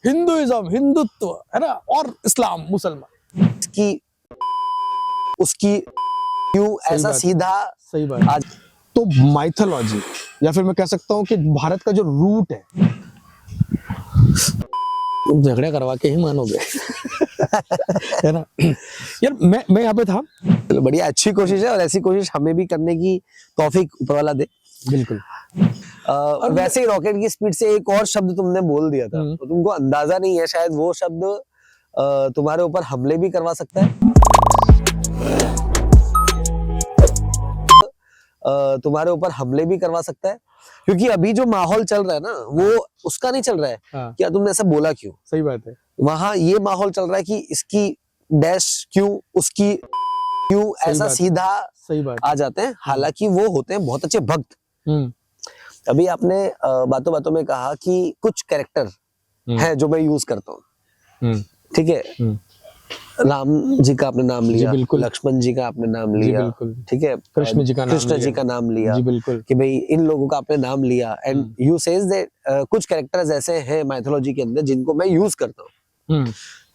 Hinduism, Hindutva है ना, और इस्लाम, मुसलमान, उसकी क्यों ऐसा सीधा सही बात आज। तो माइथोलॉजी, या फिर मैं कह सकता हूँ कि भारत का जो रूट है, तुम झगड़ा करवा के ही मानोगे है ना यार। मैं यहाँ पे था। चलो बढ़िया, अच्छी कोशिश है, और ऐसी कोशिश हमें भी करने की तौफीक ऊपर वाला दे। बिल्कुल। वैसे ही रॉकेट की स्पीड से एक और शब्द तुमने बोल दिया था, तो तुमको अंदाजा नहीं है शायद वो शब्द तुम्हारे ऊपर हमले भी करवा सकता है, तुम्हारे ऊपर हमले भी करवा सकता है, क्योंकि अभी जो माहौल चल रहा है ना, वो उसका नहीं चल रहा है। हाँ। क्या तुमने ऐसा बोला क्यों? सही बात है। वहां ये माहौल चल रहा है कि इसकी डैश क्यों, उसकी क्यों, ऐसा सीधा सही बात आ जाते हैं, हालांकि वो होते हैं बहुत अच्छे भक्त। अभी आपने बातों बातों में कहा कि कुछ कैरेक्टर है जो मैं यूज करता हूँ, ठीक है। राम जी का आपने नाम लिया, लक्ष्मण जी का आपने नाम लिया, ठीक है, कृष्ण जी का नाम लिया, कि भाई इन लोगों का आपने नाम लिया, एंड यू सेज दैट कुछ कैरेक्टर्स ऐसे हैं माइथोलॉजी के अंदर जिनको मैं यूज करता हूँ,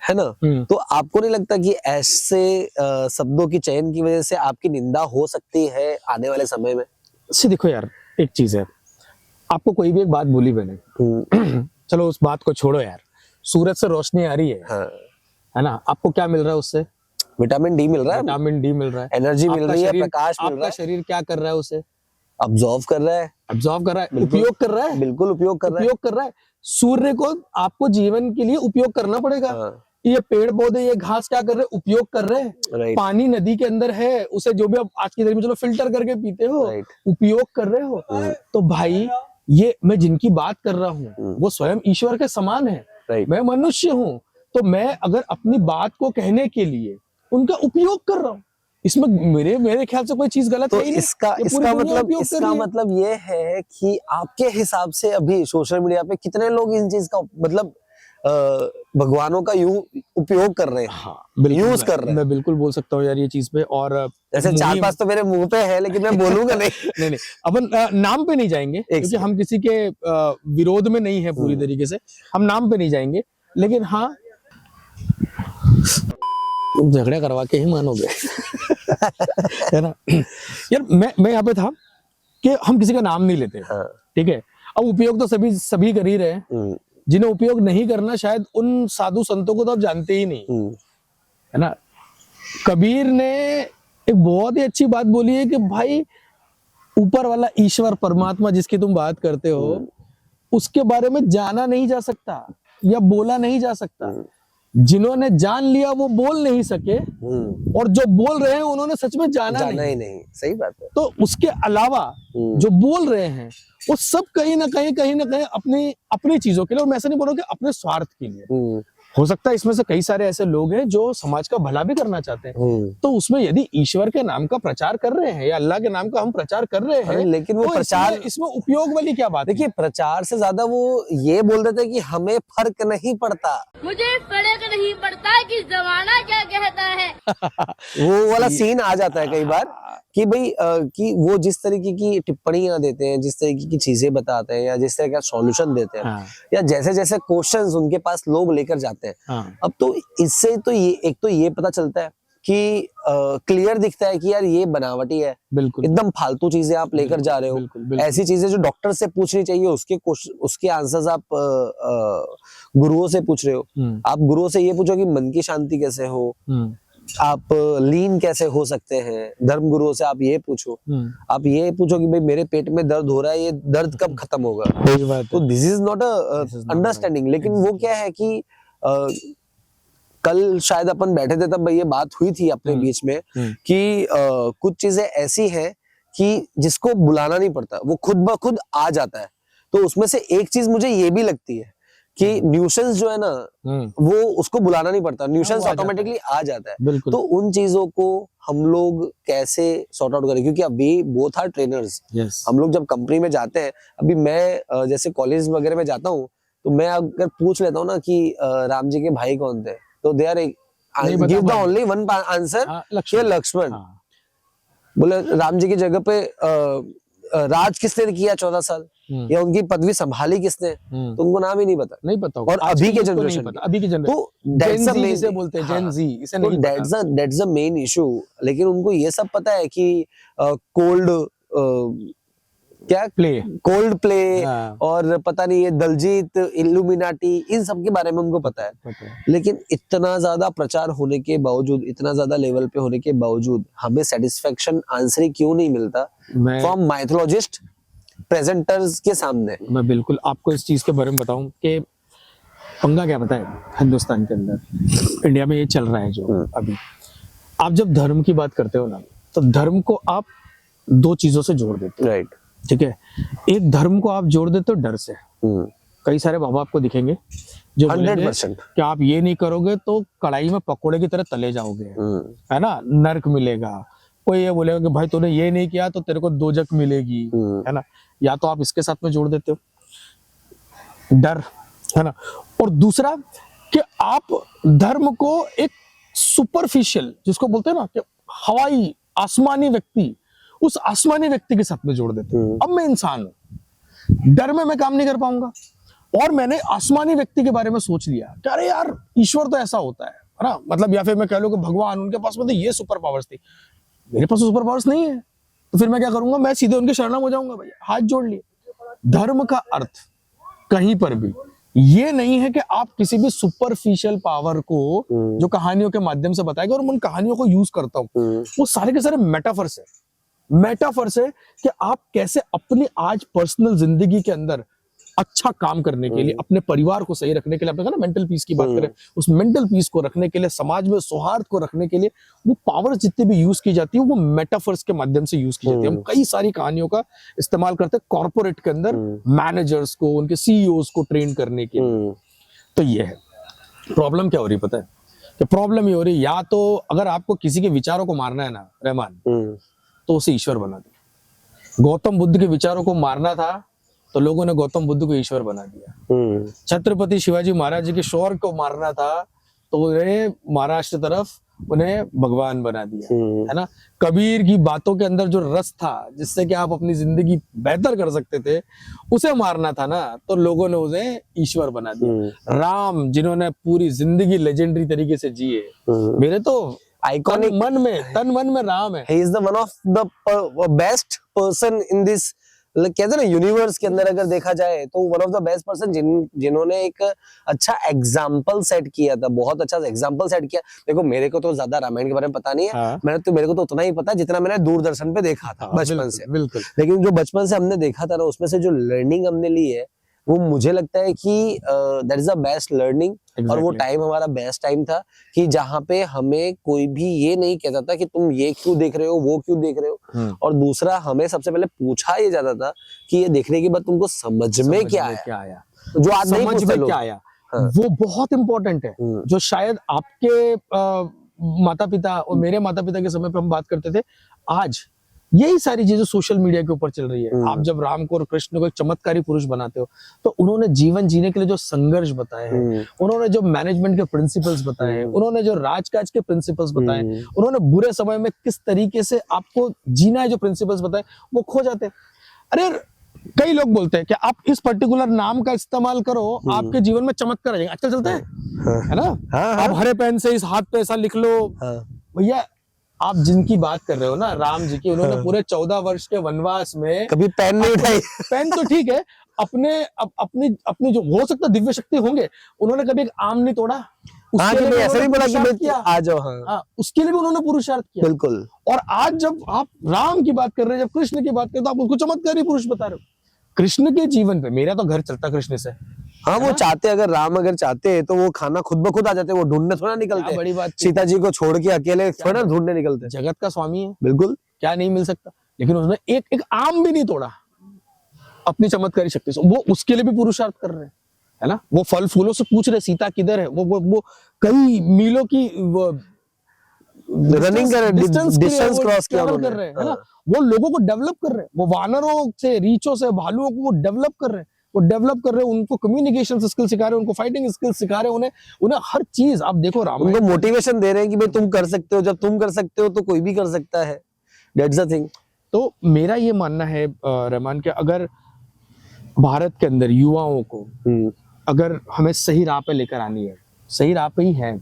है ना। तो आपको नहीं लगता कि ऐसे शब्दों की चयन की वजह से आपकी निंदा हो सकती है आने वाले समय में? देखो यार, एक चीज है, आपको कोई भी एक बात बोली मैंने चलो उस बात को छोड़ो यार, सूरज से रोशनी आ रही है, हाँ, है ना, आपको क्या मिल रहा है उससे? विटामिन डी मिल रहा है, विटामिन डी मिल रहा है, एनर्जी मिल रही है, प्रकाश मिल रहा है। आपका शरीर क्या कर रहा है? उसे ऑब्जॉर्व कर रहा है, उपयोग कर रहा है, बिल्कुल उपयोग कर रहा है। सूर्य को आपको जीवन के लिए उपयोग करना पड़ेगा। ये पेड़ पौधे, ये घास क्या कर रहे हैं? उपयोग कर रहे हैं। पानी नदी के अंदर है, उसे जो भी आप आज की तारीख में चलो फिल्टर करके पीते हो, उपयोग कर रहे हो। तो भाई ये मैं जिनकी बात कर रहा हूँ वो स्वयं ईश्वर के समान है, मैं मनुष्य हूँ, तो मैं अगर अपनी बात को कहने के लिए उनका उपयोग कर रहा हूँ, इसमें मेरे ख्याल से कोई चीज गलत तो है ही नहीं। इसका मतलब ये है कि आपके हिसाब से अभी सोशल मीडिया पे कितने लोग इन चीज का मतलब भगवानों का उपयोग कर रहे हैं? हाँ, यूज कर रहे हैं। मैं बिल्कुल बोल सकता हूँ यार ये चीज पे, और जैसे 4-5 तो मेरे मुंह पे है, लेकिन मैं बोलूंगा नहीं। नहीं, अपन नाम पे नहीं जाएंगे क्योंकि हम किसी के विरोध में नहीं है पूरी तरीके से, हम नाम पे नहीं जाएंगे, लेकिन हाँ तुम झगड़ा करवा के ही मानोगे है ना यार। मैं यहाँ पे था कि हम किसी का नाम नहीं लेते, ठीक है। अब उपयोग तो सभी कर ही रहे हैं, जिन्हें उपयोग नहीं करना शायद उन साधु संतों को तो आप जानते ही नहीं, है ना। कबीर ने एक बहुत ही अच्छी बात बोली है कि भाई ऊपर वाला ईश्वर परमात्मा जिसकी तुम बात करते हो, उसके बारे में जाना नहीं जा सकता या बोला नहीं जा सकता। जिन्होंने जान लिया वो बोल नहीं सके, और जो बोल रहे हैं उन्होंने सच में जाना नहीं। सही बात है। तो उसके अलावा जो बोल रहे हैं वो सब कहीं ना कहीं अपनी चीजों के लिए, और मैं ऐसा नहीं बोल रहा कि अपने स्वार्थ के लिए। हो सकता है इसमें से कई सारे ऐसे लोग हैं जो समाज का भला भी करना चाहते हैं, तो उसमें यदि ईश्वर के नाम का प्रचार कर रहे हैं या अल्लाह के नाम का हम प्रचार कर रहे हैं, लेकिन वो तो प्रचार इसमें उपयोग वाली क्या बात है? देखिए, प्रचार से ज्यादा वो ये बोल देते हैं कि हमें फर्क नहीं पड़ता, मुझे फर्क नहीं पड़ता कि जमाना क्या कहता है वो वाला सीन आ जाता है कई बार कि भाई कि वो जिस तरीके की टिप्पणियां देते हैं, जिस तरीके की चीजें बताते हैं, या जिस तरह का सॉल्यूशन देते हैं, या जैसे जैसे क्वेश्चंस उनके पास लोग लेकर जाते हैं, अब तो इससे तो ये पता चलता है कि क्लियर दिखता है कि यार ये बनावटी है, बिल्कुल एकदम फालतू चीजें आप लेकर जा रहे हो। ऐसी चीजें जो डॉक्टर से पूछनी चाहिए उसके आंसर्स आप गुरुओं से पूछ रहे हो। आप गुरुओं से ये पूछो कि मन की शांति कैसे हो, आप लीन कैसे हो सकते हैं। धर्म गुरुओं से आप ये पूछो, आप ये पूछो कि भाई मेरे पेट में दर्द हो रहा है, ये दर्द कब खत्म होगा। तो this is not a understanding. लेकिन वो क्या है कि कल शायद अपन बैठे थे तब ये बात हुई थी अपने बीच में कि कुछ चीजें ऐसी हैं कि जिसको बुलाना नहीं पड़ता, वो खुद ब खुद आ जाता है। तो उसमें से एक चीज मुझे ये भी लगती है कि न्यूसेंस जो है ना, वो उसको बुलाना नहीं पड़ता, न्यूसेंस ऑटोमेटिकली आ जाता है। तो उन चीजों को हम लोग कैसे सॉर्ट आउट करें, क्योंकि अभी बोथ आर ट्रेनर्स। हम लोग जब कंपनी में जाते हैं, अभी मैं जैसे कॉलेज वगैरह में जाता हूँ, तो मैं अगर पूछ लेता हूँ ना कि राम जी के भाई कौन थे, तो they are give the only one answer, Lakshman. बोले राम जी की जगह पे राज किसने किया 14 साल, या उनकी पदवी संभाली किसने, तो उनको नाम ही नहीं पता। नहीं पता होगा। और आज अभी की के youth को नहीं जनरेशन पता, अभी की जनरेशन तो that's the main- जिसे बोलते हैं जेन जी, इसे तो नहीं पता। that's the main issue। लेकिन उनको ये सब पता है कि क्या प्ले कोल्ड प्ले हाँ। और पता नहीं ये दलजीत, इल्यूमिनाटी, इन सब के बारे में उनको पता है। पता है। लेकिन इतना ज्यादा प्रचार होने के बावजूद, इतना ज्यादा लेवल पे होने के बावजूद हमें सेटिस्फेक्शन आंसर ही क्यों नहीं मिलता मैं फ्रॉम माइथोलॉजिस्ट प्रेजेंटर्स के सामने। मैं बिल्कुल आपको इस चीज के बारे में बताऊं कि पंगा क्या पता है हिंदुस्तान के अंदर, इंडिया में ये चल रहा है जो अभी। आप जब धर्म की बात करते हो ना, तो धर्म को आप दो चीजों से जोड़ देते हो, राइट। ठीक है। एक धर्म को आप जोड़ देते हो डर से। कई सारे बाबा आपको दिखेंगे जो बोलेंगे 100% कि आप ये नहीं करोगे तो कढ़ाई में पकोड़े की तरह तले जाओगे, है ना, नर्क मिलेगा। कोई ये बोलेगा कि भाई तूने ये नहीं किया तो तेरे को दोजक मिलेगी, है ना। या तो आप इसके साथ में जोड़ देते हो डर, है ना। और दूसरा कि आप धर्म को एक सुपरफिशियल, जिसको बोलते हैं ना कि हवाई आसमानी व्यक्ति, उस आसमानी व्यक्ति के साथ में जोड़ देते हो। अब मैं इंसान हूं, डर में मैं काम नहीं कर पाऊंगा, और मैंने आसमानी व्यक्ति के बारे में सोच लिया कि अरे यार ईश्वर तो ऐसा होता है ना, मतलब या फिर मैं कह लूं कि भगवान, उनके पास में तो ये सुपर पावर्स थी, मेरे पास सुपर पावर्स नहीं है, तो फिर मैं क्या करूंगा, मैं सीधे उनके शरणम हो जाऊंगा। भैया हाथ जोड़ लिए। धर्म का अर्थ कहीं पर भी ये नहीं है कि आप किसी भी सुपरफिशियल पावर को जो कहानियों के माध्यम से बताएगा और उन कहानियों को यूज करता हूं, वो सारे के सारे मेटाफर्स है। मेटाफर्स है कि आप कैसे अपनी आज पर्सनल जिंदगी के अंदर अच्छा काम करने के लिए, अपने परिवार को सही रखने के लिए, आपने कहा ना मेंटल पीस की बात करें, उस मेंटल पीस को रखने के लिए, समाज में सौहार्द को रखने के लिए वो पावर्स जितनी भी यूज की जाती है वो मेटाफर्स के माध्यम से यूज की जाती है। हम कई सारी कहानियों का इस्तेमाल करते हैं कॉर्पोरेट के अंदर मैनेजर्स को, उनके सीईओज को ट्रेन करने के लिए। तो ये है प्रॉब्लम। क्या हो रही पता है कि प्रॉब्लम ये हो रही, या तो अगर आपको किसी के विचारों को मारना है ना रहमान, तो उसे ईश्वर बना दो। गौतम बुद्ध के विचारों को मारना था तो लोगों ने गौतम बुद्ध को ईश्वर बना दिया। छत्रपति शिवाजी महाराज जी के शौर्य को मारना था तो उन्हें महाराष्ट्र तरफ उन्हें भगवान बना दिया, है ना। कबीर की बातों के अंदर जो रस था जिससे कि आप अपनी जिंदगी बेहतर कर सकते थे, उसे मारना था ना, तो लोगों ने उसे ईश्वर बना दिया। राम जिन्होंने पूरी जिंदगी लेजेंडरी तरीके से जिए, मेरे तो आइकॉनिक तन मन में राम है। he is the one of the best person in this, कहते हैं ना यूनिवर्स के अंदर अगर देखा जाए तो one of the best person जिन्होंने एक अच्छा एग्जाम्पल सेट किया था, बहुत अच्छा एग्जाम्पल सेट किया। देखो मेरे को तो ज्यादा रामायण के बारे में पता नहीं है, हाँ। मेरे को तो उतना ही पता है जितना मैंने दूरदर्शन पे देखा था बचपन से। बिल्कुल। लेकिन जो बचपन से हमने देखा था ना, उसमें से जो लर्निंग हमने ली है वो मुझे लगता है कि that is the best learning. और वो टाइम हमारा बेस्ट टाइम था कि जहाँ पे हमें कोई भी ये नहीं कहता था कि तुम ये क्यों देख रहे हो, वो क्यों देख रहे हो। और दूसरा, हमें सबसे पहले पूछा ये जाता था कि ये देखने के बाद तुमको समझ में क्या आया, जो आज नहीं पूछते लोग। क्या आया, वो बहुत इंपॉर्टेंट है, जो शायद आपके माता पिता और मेरे माता पिता के समय पे हम बात करते थे। आज यही सारी चीजें सोशल मीडिया के ऊपर चल रही है। आप जब राम को और कृष्ण को एक चमत्कारी पुरुष बनाते हो, तो उन्होंने जीवन जीने के लिए जो संघर्ष बताए हैं, उन्होंने जो मैनेजमेंट के प्रिंसिपल्स बताए हैं, उन्होंने जो राजकाज के प्रिंसिपल्स बताए, उन्होंने बुरे समय में किस तरीके से आपको जीना है जो प्रिंसिपल्स बताए, वो खो जाते हैं। अरे कई लोग बोलते हैं कि आप इस पर्टिकुलर नाम का इस्तेमाल करो, आपके जीवन में चमत्कार आ जाएगा। आजकल चलता है ना, आप हरे पेन से इस हाथ पे ऐसा लिख लो। भैया आप जिनकी बात कर रहे हो ना, राम जी की, उन्होंने पूरे 14 वर्ष के वनवास में कभी पेन नहीं उठाई। पेन तो ठीक है, अपनी जो हो सकता दिव्य शक्ति होंगे, उन्होंने कभी एक आम नहीं तोड़ा। उसके लिए ऐसा नहीं बोला कि आ जाओ। हाँ, उसके लिए भी उन्होंने पुरुषार्थ किया। बिल्कुल। और आज जब आप राम की बात कर रहे हैं, जब कृष्ण की बात कर रहे हैं, तो आप उसको चमत्कारी पुरुष बता रहे हो। कृष्ण के जीवन पे मेरा तो घर चलता कृष्ण से। हाँ, वो चाहते, अगर राम अगर चाहते तो वो खाना खुद ब खुद आ जाते, वो ढूंढने थोड़ा निकलते। बड़ी बात, सीता जी को छोड़ के अकेले थोड़ा ढूंढने निकलते। जगत का स्वामी है, बिल्कुल, क्या नहीं मिल सकता। लेकिन उसने एक आम भी नहीं तोड़ा अपनी चमत्कारी शक्ति से। वो उसके लिए भी पुरुषार्थ कर रहे हैं, है ना। वो फल फूलों से पूछ रहे सीता किधर है। वो कई मीलों की रनिंग कर रहे, डिस्टेंस क्रॉस कर रहे हैं, है ना। वो लोगों को डेवलप कर रहे हैं, वो वानरों से, रीछों से, भालुओं को वो डेवलप कर रहे हैं, उनको कम्युनिकेशन स्किल सिखा रहे हैं, उनको फाइटिंग स्किल सिखा रहे हैं, उन्हें हर चीज। आप देखो रामायण, उनको मोटिवेशन दे रहे हैं कि भाई तुम कर सकते हो, जब तुम कर सकते हो तो कोई भी कर सकता है। That's the thing. तो मेरा ये मानना है रहमान कि अगर भारत के अंदर युवाओं को अगर हमें सही राह पे लेकर आनी है, सही राह पे ही है,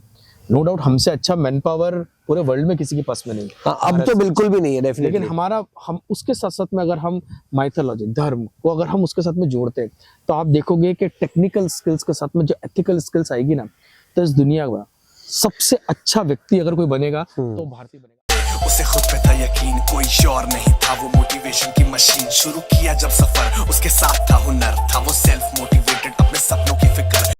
नो डाउट हमसे अच्छा मैन पावर पूरे वर्ल्ड में किसी के पास में नहीं। हाँ, अब तो बिल्कुल भी नहीं है डेफिनेटली। लेकिन हम उसके साथ साथ में अगर हम माइथोलॉजी धर्म को अगर हम उसके साथ में जोड़ते हैं तो आप देखोगे कि टेक्निकल स्किल्स के साथ में जो एथिकल स्किल्स आएगी ना, तो इस दुनिया का सबसे अच्छा व्यक्ति अगर कोई बनेगा तो भारतीय बनेगा। उसे खुद पे था यकीन, कोई और नहीं था, वो मोटिवेशन की मशीन। शुरू किया जब सफर, उसके साथ था हुनर, था वो सेल्फ मोटिवेटेड, अपने सपनों